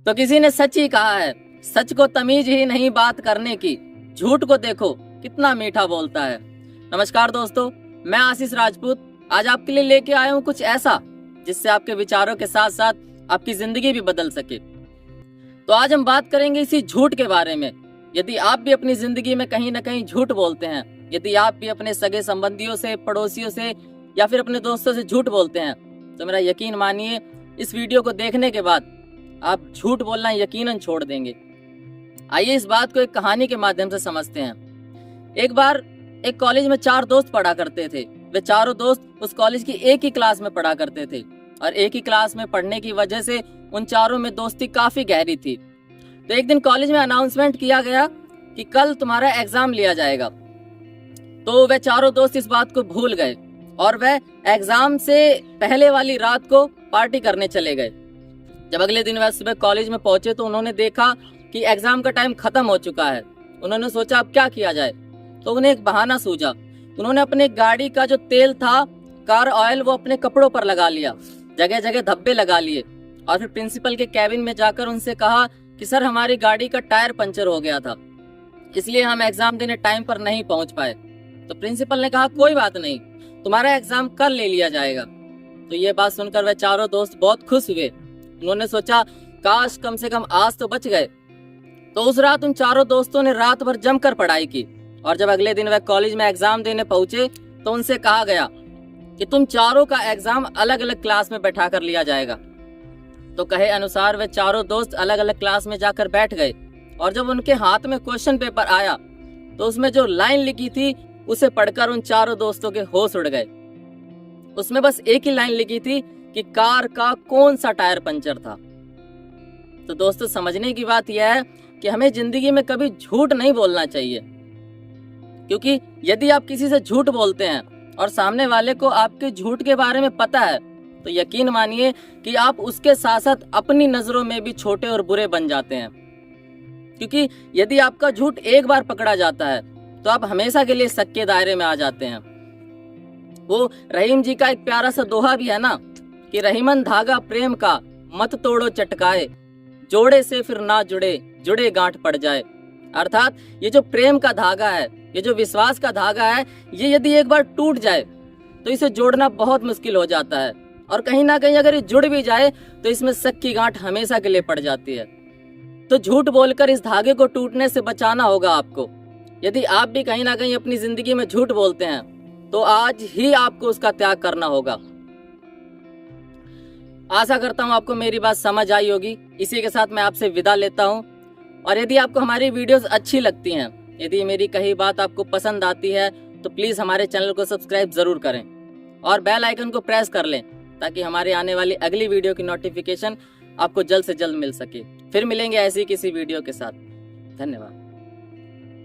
तो किसी ने सच ही कहा है, सच को तमीज ही नहीं बात करने की, झूठ को देखो कितना मीठा बोलता है। नमस्कार दोस्तों, मैं आशीष राजपूत आज आपके लिए लेके आया हूँ कुछ ऐसा जिससे आपके विचारों के साथ साथ आपकी जिंदगी भी बदल सके। तो आज हम बात करेंगे इसी झूठ के बारे में। यदि आप भी अपनी जिंदगी में कहीं ना कहीं झूठ बोलते हैं, यदि आप भी अपने सगे संबंधियों से, पड़ोसियों से या फिर अपने दोस्तों से झूठ बोलते हैं, तो मेरा यकीन मानिए इस वीडियो को देखने के बाद आप झूठ बोलना यकीनन छोड़ देंगे। आइए इस बात को एक कहानी के माध्यम से समझते हैं। एक बार एक कॉलेज में 4 दोस्त पढ़ा करते थे। वे चारों दोस्त उस कॉलेज की एक ही क्लास में पढ़ा करते थे और एक ही क्लास में पढ़ने की वजह से उन चारों में दोस्ती काफी गहरी थी। तो एक दिन कॉलेज में अनाउंसमेंट किया गया कि कल तुम्हारा एग्जाम लिया जाएगा। तो वे चारों दोस्त इस बात को भूल गए और वे एग्जाम से पहले वाली रात को पार्टी करने चले गए। जब अगले दिन वह सुबह कॉलेज में पहुंचे तो उन्होंने देखा कि एग्जाम का टाइम खत्म हो चुका है। उन्होंने सोचा अब क्या किया जाए, तो उन्हें एक बहाना सूझा। उन्होंने अपने गाड़ी का जो तेल था, कार ऑयल, वो अपने कपड़ों पर लगा लिया, जगह जगह धब्बे लगा लिए और फिर प्रिंसिपल के कैबिन में जाकर उनसे कहा कि सर हमारी गाड़ी का टायर पंचर हो गया था, इसलिए हम एग्जाम देने टाइम पर नहीं पहुंच पाए। तो प्रिंसिपल ने कहा कोई बात नहीं, तुम्हारा एग्जाम कल ले लिया जाएगा। तो ये बात सुनकर वह चारों दोस्त बहुत खुश हुए। उन्होंने सोचा काश कम से कम आज तो बच गए। तो उस रात उन चारों दोस्तों ने रात भर जमकर पढ़ाई की और जब अगले दिन वह कॉलेज में एग्जाम देने पहुंचे तो उनसे कहा गया कि तुम चारों का एग्जाम अलग अलग क्लास में बैठा कर लिया जाएगा। तो कहे अनुसार वे चारों दोस्त अलग अलग क्लास में जाकर बैठ गए और जब उनके हाथ में क्वेश्चन पेपर आया तो उसमें जो लाइन लिखी थी उसे पढ़कर उन चारों दोस्तों के होश उड़ गए। उसमें बस एक ही लाइन लिखी थी कि कार का कौन सा टायर पंचर था। तो दोस्तों समझने की बात यह है कि हमें जिंदगी में कभी झूठ नहीं बोलना चाहिए, क्योंकि यदि आप किसी से झूठ बोलते हैं और सामने वाले को आपके झूठ के बारे में पता है तो यकीन मानिए कि आप उसके साथ साथ अपनी नजरों में भी छोटे और बुरे बन जाते हैं। क्योंकि यदि आपका झूठ एक बार पकड़ा जाता है तो आप हमेशा के लिए शक के दायरे में आ जाते हैं। वो रहीम जी का एक प्यारा सा दोहा भी है ना कि रहीमन धागा प्रेम का मत तोड़ो चटकाए, जोड़े से फिर ना जुड़े, जुड़े गांठ पड़ जाए। अर्थात ये जो प्रेम का धागा है, ये जो विश्वास का धागा है, ये यदि एक बार टूट जाए तो इसे जोड़ना बहुत मुश्किल हो जाता है और कहीं ना कहीं अगर ये जुड़ भी जाए तो इसमें शक की गांठ हमेशा के लिए पड़ जाती है। तो झूठ बोलकर इस धागे को टूटने से बचाना होगा आपको। यदि आप भी कहीं ना कहीं अपनी जिंदगी में झूठ बोलते हैं तो आज ही आपको उसका त्याग करना होगा। आशा करता हूँ आपको मेरी बात समझ आई होगी। इसी के साथ मैं आपसे विदा लेता हूँ और यदि आपको हमारी वीडियोस अच्छी लगती हैं, यदि मेरी कही बात आपको पसंद आती है तो प्लीज हमारे चैनल को सब्सक्राइब जरूर करें और बेल आइकन को प्रेस कर लें ताकि हमारे आने वाली अगली वीडियो की नोटिफिकेशन आपको जल्द से जल्द मिल सके। फिर मिलेंगे ऐसी किसी वीडियो के साथ। धन्यवाद।